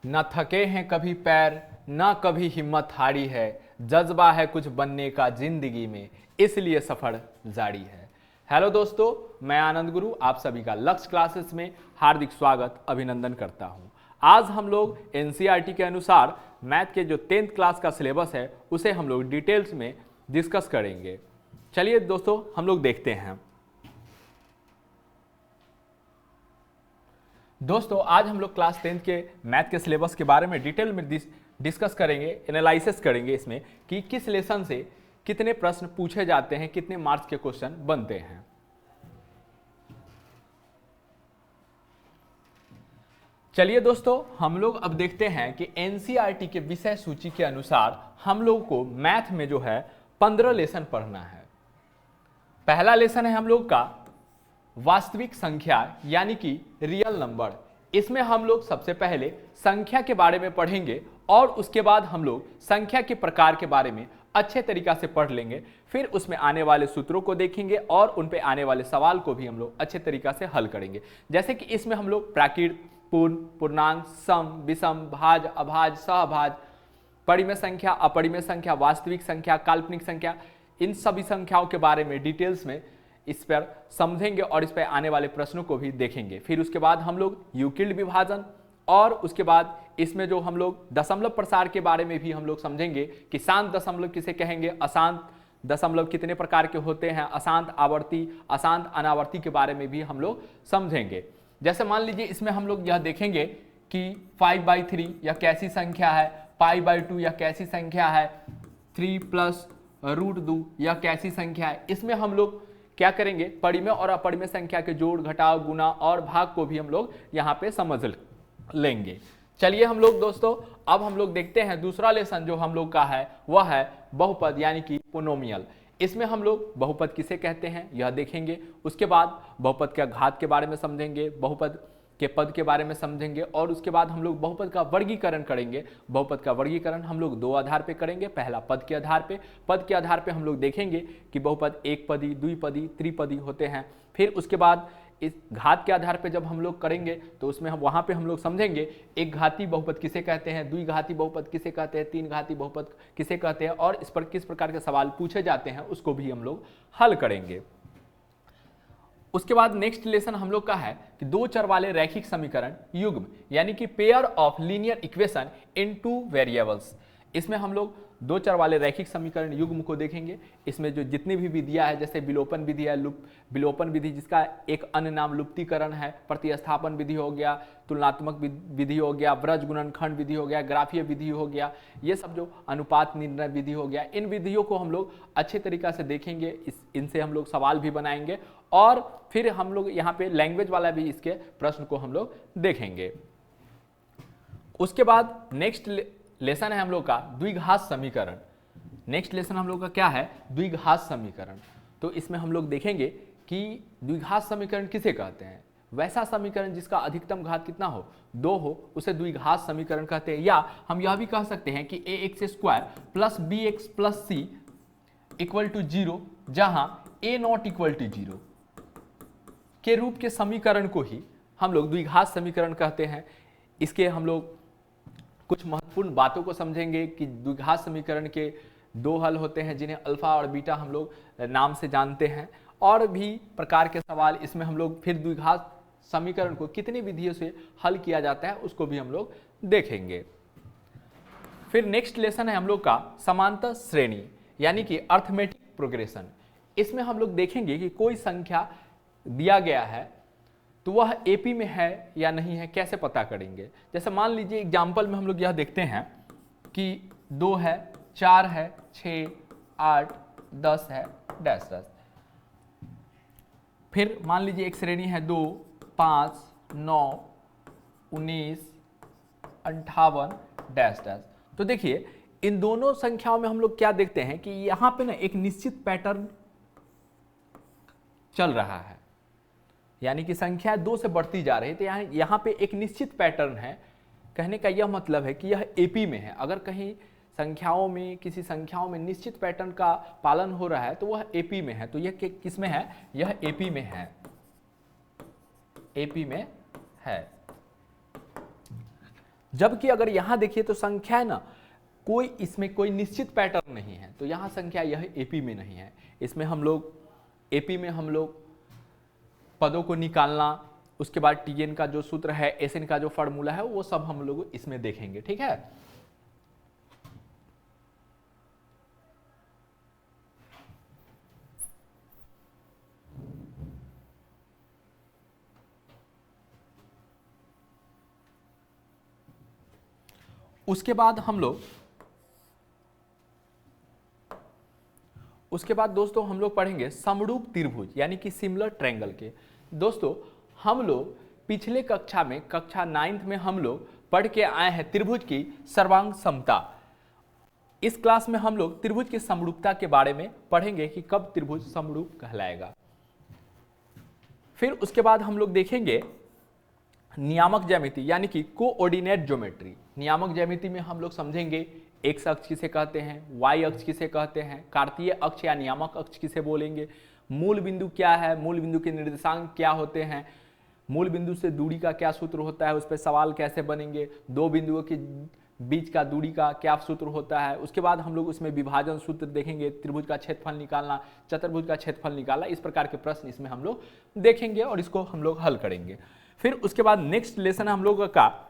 न थके हैं कभी पैर, न कभी हिम्मत हारी है, जज्बा है कुछ बनने का जिंदगी में, इसलिए सफर जारी है। हेलो दोस्तों, मैं आनंद गुरु आप सभी का लक्ष्य क्लासेस में हार्दिक स्वागत अभिनंदन करता हूं। आज हम लोग एनसीईआरटी के अनुसार मैथ के जो 10th क्लास का सिलेबस है उसे हम लोग डिटेल्स में डिस्कस करेंगे। चलिए दोस्तों हम लोग देखते हैं। दोस्तों आज हम लोग क्लास 10th के मैथ के सिलेबस के बारे में डिटेल में डिस्कस करेंगे, एनालिसिस करेंगे इसमें कि किस लेसन से कितने प्रश्न पूछे जाते हैं, कितने मार्क्स के क्वेश्चन बनते हैं। चलिए दोस्तों हम लोग अब देखते हैं कि एनसीईआरटी के विषय सूची के अनुसार हम लोग को मैथ में जो है 15 लेसन पढ़ना है। पहला लेसन है हम लोग का वास्तविक संख्या यानी कि रियल नंबर। इसमें हम लोग सबसे पहले संख्या के बारे में पढ़ेंगे और उसके बाद हम लोग संख्या के प्रकार के बारे में अच्छे तरीका से पढ़ लेंगे। फिर उसमें आने वाले सूत्रों को देखेंगे और उन पे आने वाले सवाल को भी हम लोग अच्छे तरीका से हल करेंगे। जैसे कि इसमें हम लोग प्राकृत, पूर्ण, पूर्णांक, सम, विषम, भाज, अभाज, सहभाज, परिमेय संख्या, अपरिमेय संख्या, वास्तविक संख्या, काल्पनिक संख्या, इन सभी संख्याओं के बारे में डिटेल्स में इस पर समझेंगे और इस पर आने वाले प्रश्नों को भी देखेंगे। फिर उसके बाद हम लोग यूक्लिड विभाजन और उसके बाद इसमें जो हम लोग दशमलव प्रसार के बारे में भी हम लोग समझेंगे कि शांत दशमलव किसे कहेंगे, अशांत दशमलव कितने प्रकार के होते हैं, अशांत आवर्ती, अशांत अनावर्ती के बारे में भी हम लोग समझेंगे। जैसे मान लीजिए इसमें हम लोग यह देखेंगे कि 5/3 यह कैसी संख्या है, π/2 यह कैसी संख्या है, 3 + √2 यह कैसी संख्या है। इसमें हम लोग क्या करेंगे, परिमेय और अपरिमेय संख्या के जोड़, घटाव, गुना और भाग को भी हम लोग यहाँ पे समझ लेंगे। चलिए हम लोग दोस्तों अब हम लोग देखते हैं दूसरा लेसन जो हम लोग का है वह है बहुपद यानी कि पोनोमियल। इसमें हम लोग बहुपद किसे कहते हैं यह देखेंगे। उसके बाद बहुपद के घात के बारे में समझेंगे, बहुपद के पद के बारे में समझेंगे और उसके बाद हम लोग बहुपद का वर्गीकरण करेंगे। बहुपद का वर्गीकरण हम लोग दो आधार पे करेंगे। पहला पद के आधार पे, पद के आधार पे हम लोग देखेंगे कि बहुपद एक पदी, द्विपदी, त्रिपदी होते हैं। फिर उसके बाद इस घात के आधार पे जब हम लोग करेंगे तो उसमें हम वहां पे हम लोग समझेंगे एक घाती बहुपद किसे कहते हैं, द्विघाती बहुपद किसे कहते हैं, तीन घाती बहुपद किसे कहते हैं और इस पर किस प्रकार के सवाल पूछे जाते हैं उसको भी हम लोग हल करेंगे। उसके बाद नेक्स्ट लेसन हम लोग का है कि दो चर वाले रैखिक समीकरण युग्म यानी कि pair of linear equation in two variables. इसमें हम लोग दो चर वाले रैखिक समीकरण युग्म को देखेंगे। इसमें जो जितनी भी विधियां है जैसे विलोपन विधि है, विलोपन विधि जिसका एक अन्य नाम लुप्तीकरण है, प्रतिस्थापन विधि हो गया, तुलनात्मक विधि हो गया, व्रज गुणनखंड विधि हो गया, ग्राफीय विधि हो गया, ये सब जो अनुपात निर्णय विधि हो गया, इन विधियों को हम लोग अच्छे तरीका से देखेंगे। इनसे हम लोग सवाल भी बनाएंगे और फिर हम लोग यहाँ पे लैंग्वेज वाला भी इसके प्रश्न को हम लोग देखेंगे। उसके बाद नेक्स्ट लेसन है हम लोग का द्विघात समीकरण। नेक्स्ट लेसन हम लोग का क्या है, द्विघात समीकरण। तो इसमें हम लोग देखेंगे कि द्विघात समीकरण किसे कहते हैं। वैसा समीकरण जिसका अधिकतम घात कितना हो, 2 हो, उसे द्विघात समीकरण कहते हैं। या हम यह भी कह सकते हैं कि ax² + bx + c = 0 जहां a0 = 0 के रूप के समीकरण को ही हम लोग द्विघात समीकरण कहते हैं। इसके हम लोग कुछ महत्वपूर्ण बातों को समझेंगे कि द्विघात समीकरण के दो हल होते हैं जिन्हें अल्फा और बीटा हम लोग नाम से जानते हैं और भी प्रकार के सवाल इसमें हम लोग फिर द्विघात समीकरण को कितनी विधियों से हल किया जाता है उसको भी हम लोग देखेंगे। फिर नेक्स्ट लेसन है हम लोग का समांतर श्रेणी यानी कि अर्थमेटिक प्रोग्रेशन। इसमें हम लोग देखेंगे कि कोई संख्या दिया गया है तो वह एपी में है या नहीं है, कैसे पता करेंगे। जैसे मान लीजिए एग्जाम्पल में हम लोग यह देखते हैं कि 2 है, 4 है, 6, 8, 10 है, डैश डैश। फिर मान लीजिए एक श्रेणी है 2, 5, 9, 19, 58, डैश डैश। तो देखिए इन दोनों संख्याओं में हम लोग क्या देखते हैं कि यहाँ पे ना एक निश्चित पैटर्न चल रहा है, यानी कि संख्या 2 से बढ़ती जा रही है। तो यहाँ पे एक निश्चित पैटर्न है। कहने का यह मतलब है कि यह एपी में है। अगर कहीं संख्याओं में किसी संख्याओं में निश्चित पैटर्न का पालन हो रहा है तो वह एपी में है। तो यह किस में है, यह एपी में है, एपी में है। जबकि अगर यहां देखिए तो संख्या है ना, कोई इसमें कोई निश्चित पैटर्न नहीं है, तो यहां संख्या यह एपी में नहीं है। इसमें हम लोग एपी में हम लोग पदों को निकालना, उसके बाद टीएन का जो सूत्र है, एसएन का जो फॉर्मूला है, वो सब हम लोग इसमें देखेंगे। ठीक है, उसके बाद दोस्तों हम लोग पढ़ेंगे समरूप त्रिभुज यानी कि सिमिलर ट्रायंगल के। दोस्तों हम लोग पिछले कक्षा में, कक्षा 9th में हम लोग पढ़ के आए हैं त्रिभुज की सर्वांग समता। इस क्लास में हम लोग त्रिभुज की समरूपता के बारे में पढ़ेंगे कि कब त्रिभुज समरूप कहलाएगा। फिर उसके बाद हम लोग देखेंगे नियामक ज्यामिति यानी कि कोऑर्डिनेट ज्योमेट्री। नियामक ज्यामिति में हम लोग समझेंगे एक्स अक्ष किसे कहते हैं, वाई अक्ष किसे कहते हैं, कार्तीय अक्ष या नियामक अक्ष किसे बोलेंगे, मूल बिंदु क्या है, मूल बिंदु के निर्देशांक क्या होते हैं, मूल बिंदु से दूरी का क्या सूत्र होता है, उस पर सवाल कैसे बनेंगे, दो बिंदुओं के बीच का दूरी का क्या सूत्र होता है। उसके बाद हम लोग उसमें विभाजन सूत्र देखेंगे, त्रिभुज का क्षेत्रफल निकालना, चतुर्भुज का क्षेत्रफल निकालना, इस प्रकार के प्रश्न इसमें हम लोग देखेंगे और इसको हम लोग हल करेंगे। फिर उसके बाद नेक्स्ट लेसन हम लोग का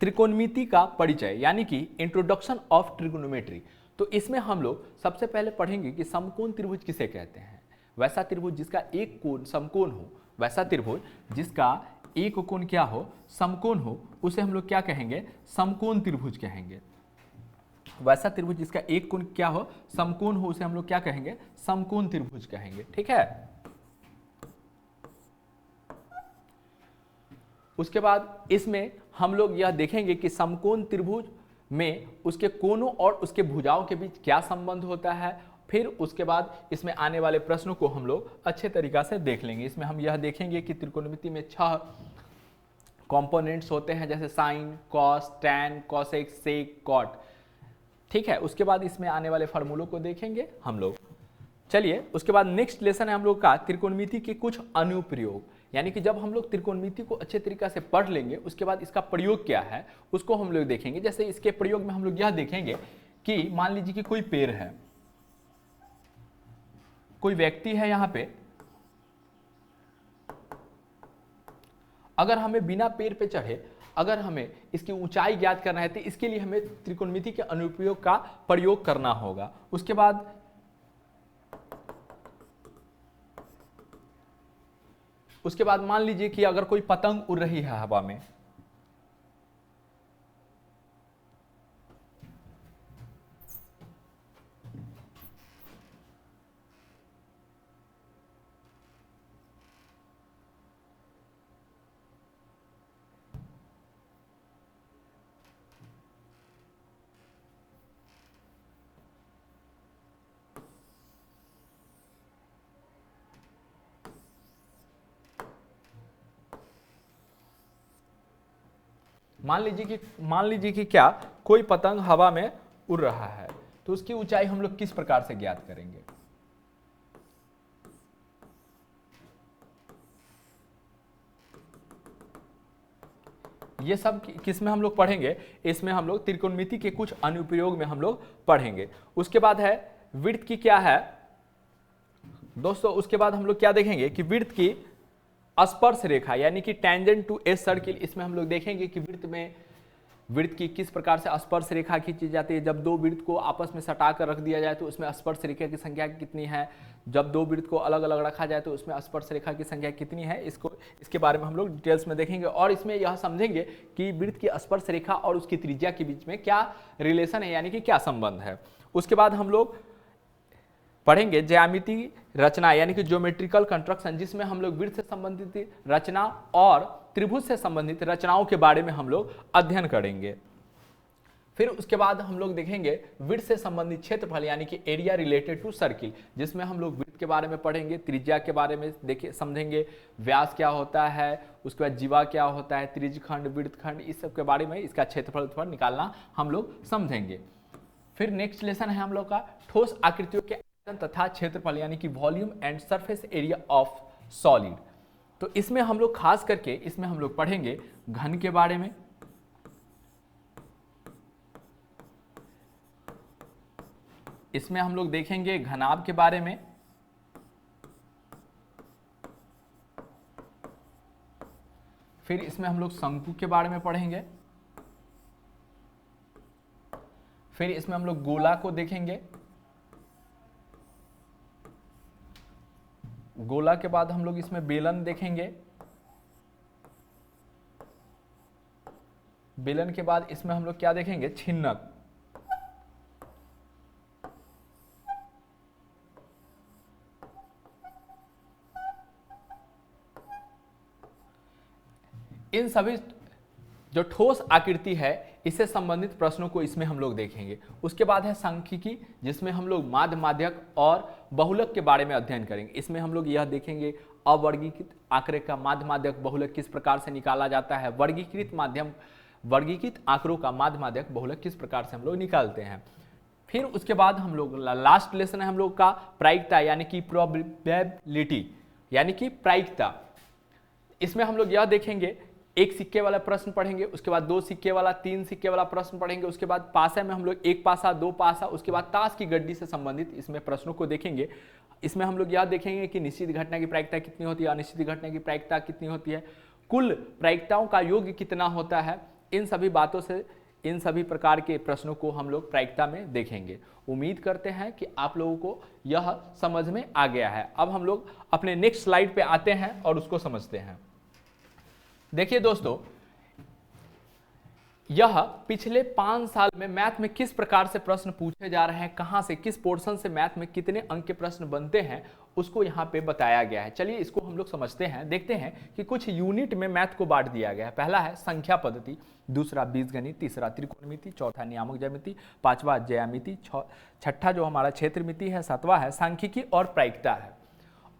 त्रिकोणमिति का परिचय यानी कि इंट्रोडक्शन ऑफ ट्रिगोनोमेट्री। तो इसमें हम लोग सबसे पहले पढ़ेंगे कि समकोण त्रिभुज किसे कहते हैं। वैसा त्रिभुज जिसका एक कोण समकोण हो, वैसा त्रिभुज जिसका एक कोण क्या हो, समकोण हो, उसे हम लोग क्या कहेंगे, समकोण त्रिभुज कहेंगे। वैसा त्रिभुज जिसका एक कोण क्या हो, समकोण हो, उसे हम लोग क्या कहेंगे, समकोण त्रिभुज कहेंगे। ठीक है, उसके बाद इसमें हम लोग यह देखेंगे कि समकोण त्रिभुज में उसके कोणों और उसके भुजाओं के बीच क्या संबंध होता है। फिर उसके बाद इसमें आने वाले प्रश्नों को हम लोग अच्छे तरीका से देख लेंगे। इसमें हम यह देखेंगे कि त्रिकोणमिति में 6 कंपोनेंट्स होते हैं, जैसे साइन, कॉस, टैन, कोसेक, सेक, कॉट। ठीक है, उसके बाद इसमें आने वाले फार्मूलों को देखेंगे हम लोग। चलिए, उसके बाद नेक्स्ट लेसन है हम लोग का त्रिकोणमिति के कुछ अनुप्रयोग, यानी कि जब हम लोग त्रिकोणमिति को अच्छे तरीका से पढ़ लेंगे उसके बाद इसका प्रयोग क्या है उसको हम लोग देखेंगे। जैसे इसके प्रयोग में हम लोग यह देखेंगे कि मान लीजिए कि कोई पेड़ है, कोई व्यक्ति है यहाँ पे, अगर हमें बिना पेड़ पे चढ़े अगर हमें इसकी ऊंचाई ज्ञात करना है तो इसके लिए हमें त्रिकोणमिति के अनुप्रयोग का प्रयोग करना होगा। उसके बाद मान लीजिए कि अगर कोई पतंग उड़ रही है हवा में, मान लीजिए कि क्या कोई पतंग हवा में उड़ रहा है, तो उसकी ऊंचाई हम लोग किस प्रकार से ज्ञात करेंगे। ये सब किस में हम लोग पढ़ेंगे, इसमें हम लोग त्रिकोणमिति के कुछ अनुप्रयोग में हम लोग पढ़ेंगे। उसके बाद है विड्थ की क्या है दोस्तों, उसके बाद हम लोग क्या देखेंगे कि विड्थ की स्पर्श रेखा यानी कि टेंजेंट टू ए सर्किल। इसमें हम लोग देखेंगे कि वृत्त की किस प्रकार से स्पर्श रेखा खींची जाती है। जब दो वृत्त को आपस में सटा कर रख दिया जाए तो उसमें स्पर्श रेखा की संख्या कितनी है, जब दो वृत्त को अलग अलग रखा जाए तो उसमें स्पर्श रेखा की संख्या कितनी है, इसके बारे में हम लोग डिटेल्स में देखेंगे। और इसमें यह समझेंगे कि वृत्त की स्पर्श रेखा और उसकी त्रिज्या के बीच में क्या रिलेशन है, यानी कि क्या संबंध है। उसके बाद हम लोग पढ़ेंगे ज्यामिति रचना यानी कि ज्योमेट्रिकल कंस्ट्रक्शन, जिसमें हम लोग वृत्त से संबंधित रचना और त्रिभुज से संबंधित रचनाओं के बारे में हम लोग अध्ययन करेंगे। फिर उसके बाद हम लोग देखेंगे वृत्त से संबंधित क्षेत्रफल यानी कि एरिया रिलेटेड टू सर्किल, जिसमें हम लोग वृत्त के बारे में पढ़ेंगे, त्रिज्या के बारे में समझेंगे, व्यास क्या होता है, उसके बाद जीवा क्या होता है, त्रिज्यखंड, वृत्तखंड, इस सब के बारे में इसका क्षेत्रफल निकालना हम लोग समझेंगे। फिर नेक्स्ट लेसन है हम लोग का ठोस आकृतियों के तथा क्षेत्रफल यानी कि volume and surface area of solid. तो इसमें हम लोग खास करके इसमें हम लोग पढ़ेंगे घन के बारे में, इसमें हम लोग देखेंगे घनाभ के बारे में, फिर इसमें हम लोग शंकु के बारे में पढ़ेंगे, फिर इसमें हम लोग गोला को देखेंगे, गोला के बाद हम लोग इसमें बेलन देखेंगे, बेलन के बाद इसमें हम लोग क्या देखेंगे, छिन्नक, इन सभी जो ठोस आकृति है इससे संबंधित प्रश्नों को इसमें हम लोग देखेंगे। उसके बाद है सांख्यिकी, जिसमें हम लोग माध्य, माध्यक और बहुलक के बारे में अध्ययन करेंगे। इसमें हम लोग यह देखेंगे अवर्गीकृत आंकड़े का माध्य, माध्यक, बहुलक किस प्रकार से निकाला जाता है, वर्गीकृत आंकड़ों का माध्य, माध्यक, बहुलक किस प्रकार से हम लोग निकालते हैं। फिर उसके बाद हम लोग लास्ट लेसन है हम लोग का प्रायिकता यानी कि प्रोबेबिलिटी यानी कि प्रायिकता। इसमें हम लोग यह देखेंगे, एक सिक्के वाला प्रश्न पढ़ेंगे, उसके बाद 2 सिक्के वाला, 3 सिक्के वाला प्रश्न पढ़ेंगे, उसके बाद पासा में हम लोग 1 पासा, 2 पासा, उसके बाद ताश की गड्डी से संबंधित इसमें प्रश्नों को देखेंगे। इसमें हम लोग यह देखेंगे कि निश्चित घटना की प्रायिकता कितनी होती है, अनिश्चित घटना की प्रायिकता कितनी होती है, कुल प्रायिकताओं का योग कितना होता है। इन सभी बातों से इन सभी प्रकार के प्रश्नों को हम लोग प्रायिकता में देखेंगे। उम्मीद करते हैं कि आप लोगों को यह समझ में आ गया है। अब हम लोग अपने नेक्स्ट स्लाइड पे आते हैं और उसको समझते हैं। देखिए दोस्तों, यह पिछले 5 साल में मैथ में किस प्रकार से प्रश्न पूछे जा रहे हैं, कहां से, किस पोर्शन से मैथ में कितने अंक के प्रश्न बनते हैं, उसको यहां पे बताया गया है। चलिए इसको हम लोग समझते हैं। देखते हैं कि कुछ यूनिट में मैथ को बांट दिया गया है। पहला है संख्या पद्धति, दूसरा बीजगणित, तीसरा त्रिकोणमिति, चौथा नियामक ज्यामिति, पांचवा ज्यामिति, छठा जो हमारा क्षेत्रमिति है, सातवां है सांख्यिकी और प्रायिकता है।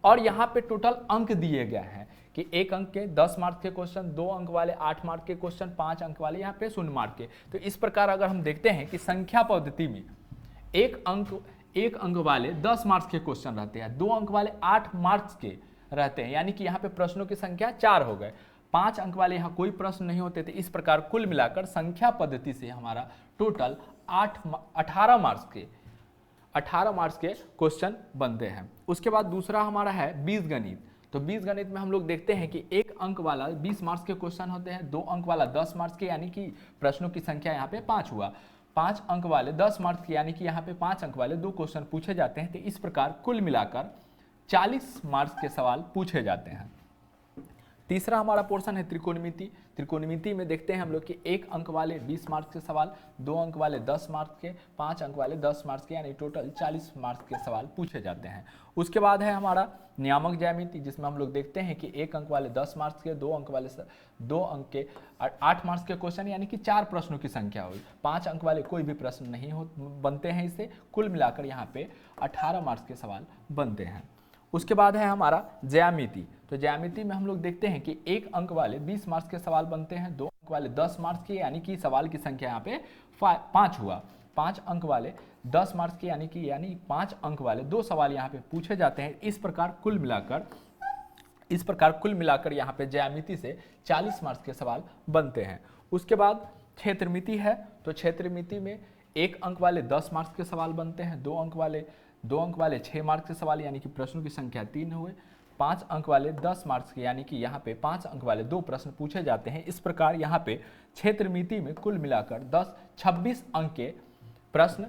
और यहाँ पे टोटल अंक दिए गए हैं कि 1 अंक के 10 मार्क्स के क्वेश्चन, 2 अंक वाले 8 मार्क्स के क्वेश्चन, 5 अंक वाले यहाँ पे 0 मार्क्स के। तो इस प्रकार अगर हम देखते हैं कि संख्या पद्धति में 1 अंक वाले 10 मार्क्स के क्वेश्चन रहते हैं, 2 अंक वाले 8 मार्क्स के रहते हैं, यानी कि यहाँ पे प्रश्नों की संख्या 4 हो गए। 5 अंक वाले यहाँ कोई प्रश्न नहीं होते थे। इस प्रकार कुल मिलाकर संख्या पद्धति से हमारा टोटल 18 मार्क्स के क्वेश्चन बनते हैं। उसके बाद दूसरा हमारा है बीजगणित। तो बीजगणित में हम लोग देखते हैं कि 1 अंक वाला 20 मार्क्स के क्वेश्चन होते हैं, 2 अंक वाला 10 मार्क्स के, यानी कि प्रश्नों की संख्या यहाँ पे 5 हुआ। 5 अंक वाले 10 मार्क्स के, यानी कि यहाँ पे 5 अंक वाले 2 क्वेश्चन पूछे जाते हैं। तो इस प्रकार कुल मिलाकर 40 मार्क्स के सवाल पूछे जाते हैं। तीसरा हमारा पोर्शन है त्रिकोणमिति। त्रिकोणमिति में देखते हैं हम लोग कि 1 अंक वाले 20 मार्क्स के सवाल, 2 अंक वाले 10 मार्क्स के, 5 अंक वाले 10 मार्क्स के, यानी टोटल 40 मार्क्स के सवाल पूछे जाते हैं। उसके बाद है हमारा नियामक ज्यामिति, जिसमें हम लोग देखते हैं कि 1 अंक वाले 10 मार्क्स के, 2 अंक के 8 मार्क्स के क्वेश्चन, यानी कि 4 प्रश्नों की संख्या हुई। 5 अंक वाले कोई भी प्रश्न नहीं बनते हैं इससे। कुल मिलाकर यहाँ पे 18 मार्क्स के सवाल बनते हैं। उसके बाद है हमारा ज्यामिति। तो ज्यामिति में हम लोग देखते हैं कि 1 अंक वाले 20 मार्क्स के सवाल बनते हैं, 2 अंक वाले 10 मार्क्स के, यानी कि सवाल की संख्या यहाँ पे 5 हुआ। 5 अंक वाले 10 मार्क्स के, यानी 5 अंक वाले 2 सवाल यहाँ पे पूछे जाते हैं। इस प्रकार कुल मिलाकर यहाँ पे ज्यामिति से 40 मार्क्स के सवाल बनते हैं। उसके बाद क्षेत्रमिति है। तो क्षेत्रमिति में 1 अंक वाले 10 मार्क्स के सवाल बनते हैं, 2 अंक वाले 6 मार्क्स के सवाल, यानी कि प्रश्नों की संख्या 3 हुए। 5 अंक वाले 10 मार्क्स के, यानी कि यहाँ पे 5 अंक वाले 2 प्रश्न पूछे जाते हैं। इस प्रकार यहाँ पे क्षेत्रमिति में कुल मिलाकर 26 अंक के प्रश्न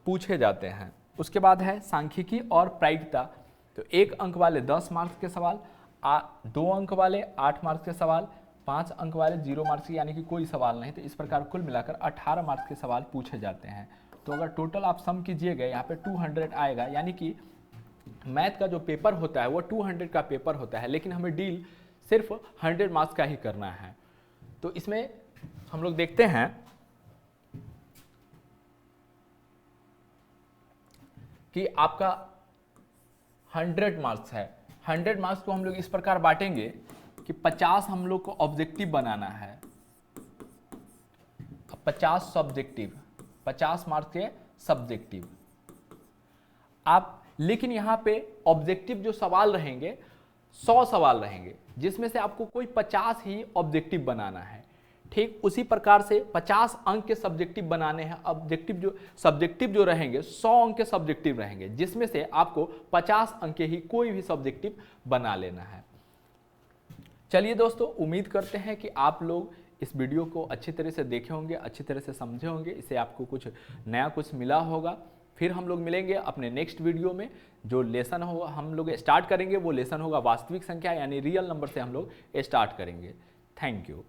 पूछे जाते हैं। उसके बाद है सांख्यिकी और प्रायिकता। तो 1 अंक वाले 10 मार्क्स के सवाल, 2 अंक वाले 8 मार्क्स के सवाल, 5 अंक वाले 0 मार्क्स के, यानी कि कोई सवाल नहीं। तो इस प्रकार कुल मिलाकर 18 मार्क्स के सवाल पूछे जाते हैं। तो अगर टोटल आप सम कीजिएगा यहाँ पे 200 आएगा, यानी कि मैथ का जो पेपर होता है वो 200 का पेपर होता है, लेकिन हमें डील सिर्फ 100 मार्क्स का ही करना है। तो इसमें हम लोग देखते हैं कि आपका 100 मार्क्स है। 100 मार्क्स को हम लोग इस प्रकार बांटेंगे कि 50 हम लोग को ऑब्जेक्टिव बनाना है, 50 सब्जेक्टिव, 50 मार्क्स के सब्जेक्टिव आप। लेकिन यहाँ पे ऑब्जेक्टिव जो सवाल रहेंगे 100 सवाल रहेंगे, जिसमें से आपको कोई 50 ही ऑब्जेक्टिव बनाना है। ठीक उसी प्रकार से 50 अंक के सब्जेक्टिव बनाने हैं। सब्जेक्टिव जो रहेंगे 100 अंक के सब्जेक्टिव रहेंगे, जिसमें से आपको 50 अंक के ही कोई भी सब्जेक्टिव बना लेना है। चलिए दोस्तों, उम्मीद करते हैं कि आप लोग इस वीडियो को अच्छी तरह से देखे होंगे, अच्छी तरह से समझे होंगे, इससे आपको कुछ नया कुछ मिला होगा। फिर हम लोग मिलेंगे अपने नेक्स्ट वीडियो में। जो लेसन होगा हम लोग स्टार्ट करेंगे वो लेसन होगा वास्तविक संख्या यानी रियल नंबर से हम लोग स्टार्ट करेंगे। Thank you.